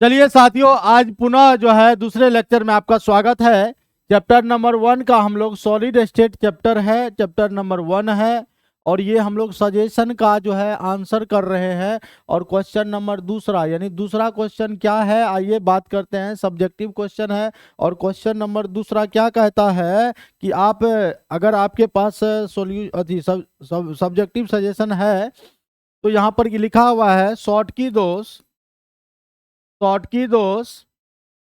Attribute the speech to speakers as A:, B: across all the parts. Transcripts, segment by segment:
A: चलिए साथियों, आज पुनः जो है दूसरे लेक्चर में आपका स्वागत है। चैप्टर नंबर 1 का हम लोग सॉलिड स्टेट चैप्टर है, चैप्टर नंबर 1 है। और ये हम लोग सजेशन का जो है आंसर कर रहे हैं। और क्वेश्चन नंबर दूसरा यानी दूसरा क्वेश्चन क्या है, आइए बात करते हैं। सब्जेक्टिव क्वेश्चन है। और क्वेश्चन नंबर दूसरा क्या कहता है कि आप अगर आपके पास सब्जेक्टिव सजेशन है तो यहाँ पर ये लिखा हुआ है शॉर्टकी दोष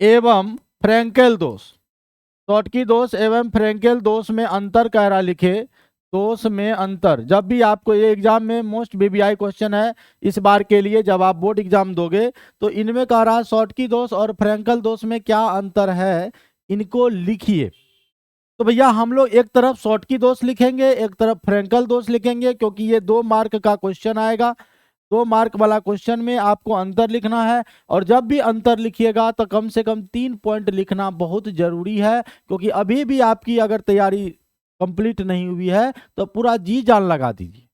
A: एवं फ्रैंकेल दोष। शॉर्टकी दोष एवं फ्रैंकेल दोष में अंतर कह रहा, लिखे दोष में अंतर। जब भी आपको ये एग्जाम में मोस्ट बीबीआई क्वेश्चन है इस बार के लिए, जब आप बोर्ड एग्जाम दोगे तो इनमें कह रहा है शॉर्टकी दोष और फ्रैंकेल दोष में क्या अंतर है, इनको लिखिए। तो भैया हम लोग एक तरफ शॉर्टकी दोष लिखेंगे, एक तरफ फ्रैंकेल दोष लिखेंगे, क्योंकि ये 2 मार्क का क्वेश्चन आएगा। 2 मार्क वाला क्वेश्चन में आपको अंतर लिखना है। और जब भी अंतर लिखिएगा तो कम से कम 3 पॉइंट लिखना बहुत जरूरी है, क्योंकि अभी भी आपकी अगर तैयारी कंप्लीट नहीं हुई है तो पूरा जी जान लगा दीजिए,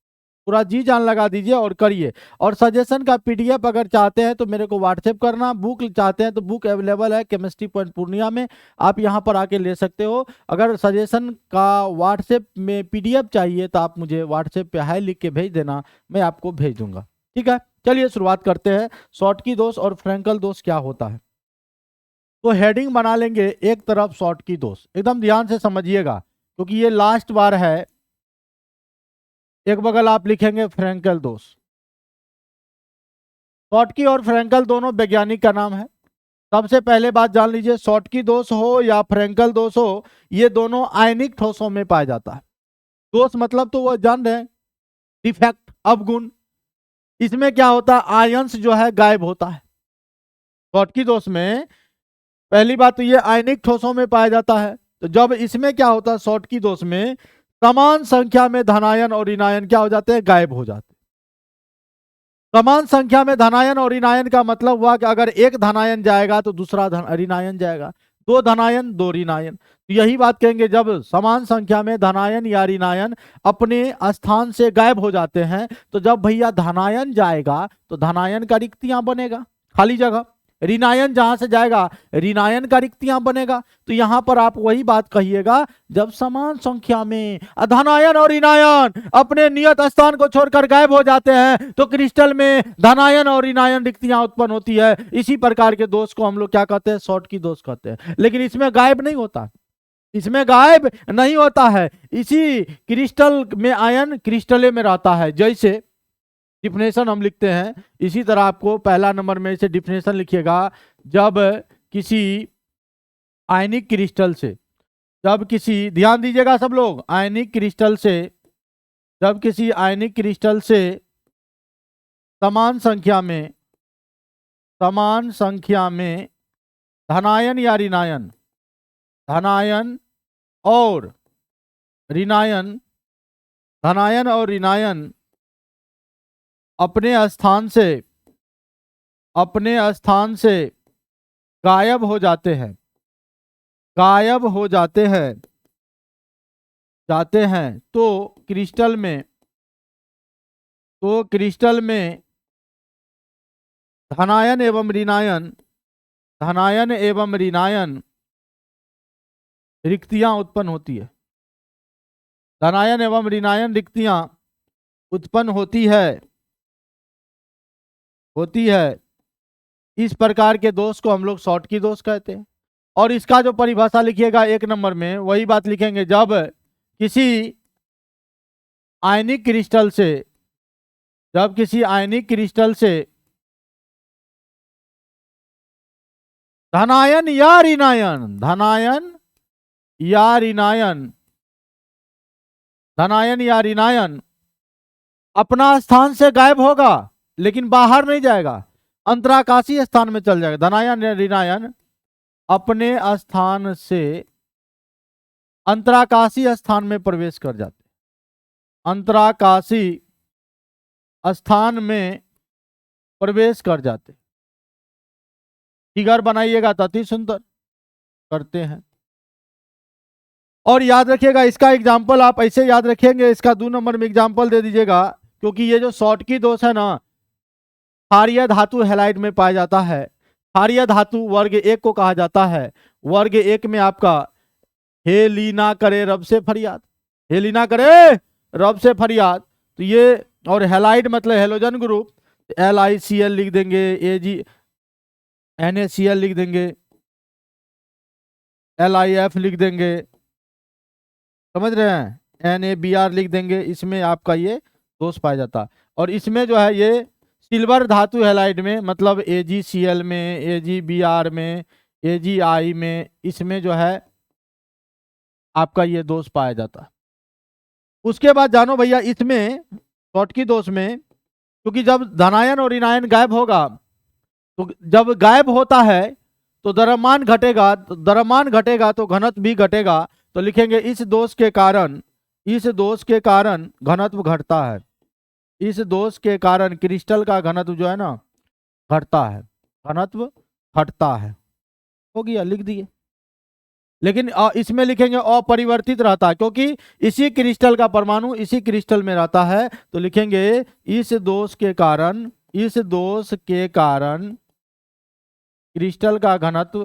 A: पूरा जी जान लगा दीजिए और करिए। और सजेशन का पीडीएफ अगर चाहते हैं तो मेरे को व्हाट्सएप करना। बुक चाहते हैं तो बुक अवेलेबल है केमिस्ट्री पॉइंट पूर्णिया में, आप यहां पर आके ले सकते हो। अगर सजेशन का व्हाट्सएप में पीडीएफ चाहिए तो आप मुझे व्हाट्सएप पे हाय लिख के भेज देना, मैं आपको भेज दूंगा। ठीक है, चलिए शुरुआत करते हैं। शॉर्टकी दोष और फ्रैंकल दोष क्या होता है, तो हेडिंग बना लेंगे एक तरफ शॉर्टकी दोष, एकदम ध्यान से समझिएगा क्योंकि ये लास्ट बार है। एक बगल आप लिखेंगे फ्रैंकल दोष। शॉर्टकी और फ्रैंकल दोनों वैज्ञानिक का नाम है। सबसे पहले बात जान लीजिए, शॉर्टकी दोष हो या फ्रैंकल दोष हो, ये दोनों आयनिक ठोसों में पाया जाता है। दोष मतलब तो वो जान रहे हैं, डिफेक्ट, अवगुण। इसमें क्या होता है, आयंस जो है गायब होता है। शॉर्टकी दोष में पहली बात तो ये आयनिक ठोसों में पाया जाता है। तो जब इसमें क्या होता है, शॉर्टकी दोष में समान संख्या में धनायन और ऋणायन क्या हो जाते हैं, गायब हो जाते हैं। समान संख्या में धनायन और ऋणायन का मतलब हुआ कि अगर एक धनायन जाएगा तो दूसरा ऋणायन जाएगा, 2 धनायन 2 ऋणायन। तो यही बात कहेंगे, जब समान संख्या में धनायन या ऋणायन अपने स्थान से गायब हो जाते हैं, तो जब भैया धनायन जाएगा तो धनायन का रिक्तियां बनेगा, खाली जगह। ऋणायन जहां से जाएगा ऋणायन का रिक्तियां बनेगा। तो यहां पर आप वही बात कहिएगा, जब समान संख्या में धनायन और ऋणायन अपने नियत स्थान को छोड़कर गायब हो जाते हैं तो क्रिस्टल में धनायन और ऋणायन रिक्तियां उत्पन्न होती है। इसी प्रकार के दोष को हम लोग क्या कहते हैं, शॉर्टकी दोष कहते हैं। लेकिन इसमें गायब नहीं होता, इसमें गायब नहीं होता है। इसी क्रिस्टल में आयन क्रिस्टले में रहता है। जैसे डिफिनेशन हम लिखते हैं, इसी तरह आपको पहला नंबर में से डिफिनेशन लिखिएगा। जब किसी आयनिक क्रिस्टल से, जब किसी, ध्यान दीजिएगा सब लोग, आयनिक क्रिस्टल से, जब किसी आयनिक क्रिस्टल से समान संख्या में धनायन या ऋणायन, धनायन और ऋणायन, धनायन और ऋणायन अपने स्थान से गायब हो जाते हैं, गायब हो जाते हैं तो क्रिस्टल में धनायन एवं ऋणायन रिक्तियां उत्पन्न होती है। धनायन एवं ऋणायन रिक्तियां उत्पन्न होती है। इस प्रकार के दोष को हम लोग शॉर्टकी दोष कहते हैं। और इसका जो परिभाषा लिखिएगा 1 नंबर में, वही बात लिखेंगे, जब किसी आयनिक क्रिस्टल से धनायन या ऋणायन अपना स्थान से गायब होगा, लेकिन बाहर नहीं जाएगा, अंतराकाशीय स्थान में चल जाएगा। धनायन या ऋणायन अपने स्थान से अंतराकाशीय स्थान में प्रवेश कर जाते, अंतराकाशी स्थान में प्रवेश कर जाते। फिगर बनाइएगा तो अति सुंदर करते हैं। और याद रखिएगा, इसका एग्जाम्पल आप ऐसे याद रखेंगे, इसका 2 नंबर में एग्जाम्पल दे दीजिएगा, क्योंकि ये जो शॉर्टकी दोष है ना, क्षारीय धातु हैलाइड में पाया जाता है। क्षारीय धातु वर्ग 1 को कहा जाता है। वर्ग 1 में आपका हेलिना करे रब से फरियाद, हेलिना करे रब से फरियाद, तो ये, और हेलाइड मतलब हेलोजन ग्रुप, LiCl लिख देंगे, NaCl लिख देंगे, LiF लिख देंगे, समझ रहे हैं, NaBr लिख देंगे। इसमें आपका ये दोष पाया जाता है। और इसमें जो है ये सिल्वर धातु हैलाइड में, मतलब AgCl में, AgBr में, AgI में, इसमें जो है आपका ये दोष पाया जाता है। उसके बाद जानो भैया, इसमें शॉर्टकी दोष में, क्योंकि जब धनायन और ऋणायन गायब होगा, तो जब गायब होता है तो द्रव्यमान घटेगा, द्रव्यमान घटेगा तो घनत्व भी घटेगा। तो लिखेंगे इस दोष के कारण, इस दोष के कारण घनत्व घटता है, इस दोष के कारण क्रिस्टल का घनत्व जो है ना घटता है, घनत्व घटता है। हो गया, लिख दिए। लेकिन इसमें लिखेंगे अपरिवर्तित रहता है, क्योंकि इसी क्रिस्टल का परमाणु इसी क्रिस्टल में रहता है। तो लिखेंगे इस दोष के कारण, इस दोष के कारण क्रिस्टल का घनत्व,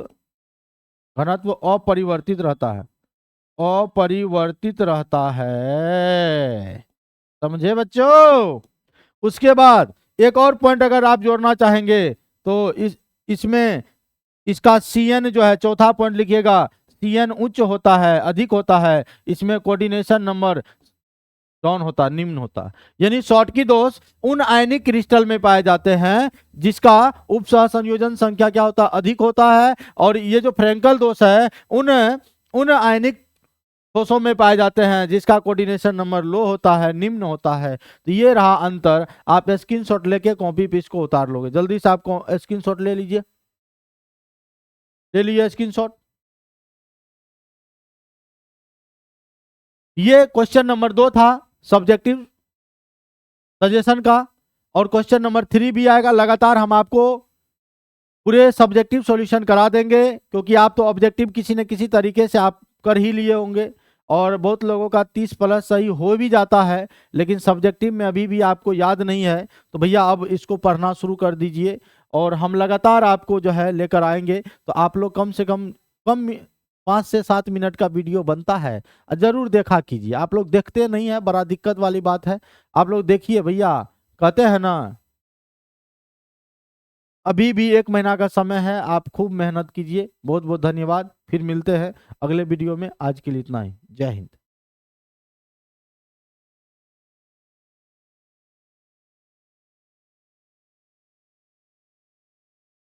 A: घनत्व अपरिवर्तित रहता है, अपरिवर्तित रहता है। समझे बच्चों? उसके बाद एक और पॉइंट अगर आप जोड़ना चाहेंगे तो इसमें इसका Cn जो है, चौथा पॉइंट लिखिएगा, Cn उच्च होता है, अधिक होता है। इसमें कोऑर्डिनेशन नंबर डाउन होता है, निम्न होता है। यानी शॉर्टकी दोष उन आयनिक क्रिस्टल में पाए जाते हैं जिसका उपसह संयोजन संख्या क्या होता है, अधिक होता है। और ये जो फ्रेंकल दोष है उन आयनिक दोषों में पाए जाते हैं जिसका कोऑर्डिनेशन नंबर लो होता है, निम्न होता है। तो ये रहा अंतर। आप स्क्रीनशॉट लेके कॉपी पे इसको उतार लोगे। जल्दी से आपको स्क्रीनशॉट ले लीजिए, ले लीजिए स्क्रीनशॉट। ये क्वेश्चन नंबर 2 था सब्जेक्टिव सजेशन का, और क्वेश्चन नंबर 3 भी आएगा। लगातार हम आपको पूरे सब्जेक्टिव सॉल्यूशन करा देंगे, क्योंकि आप तो ऑब्जेक्टिव किसी न किसी तरीके से आप कर ही लिए होंगे, और बहुत लोगों का 30 प्लस सही हो भी जाता है, लेकिन सब्जेक्टिव में अभी भी आपको याद नहीं है। तो भैया अब इसको पढ़ना शुरू कर दीजिए, और हम लगातार आपको जो है लेकर आएंगे। तो आप लोग कम से कम 5 से 7 मिनट का वीडियो बनता है, जरूर देखा कीजिए। आप लोग देखते नहीं है, बड़ा दिक्कत वाली बात है। आप लोग देखिए भैया, कहते हैं ना, अभी भी 1 महीना का समय है, आप खूब मेहनत कीजिए। बहुत बहुत धन्यवाद, फिर मिलते हैं अगले वीडियो में। आज के लिए इतना ही, जय हिंद।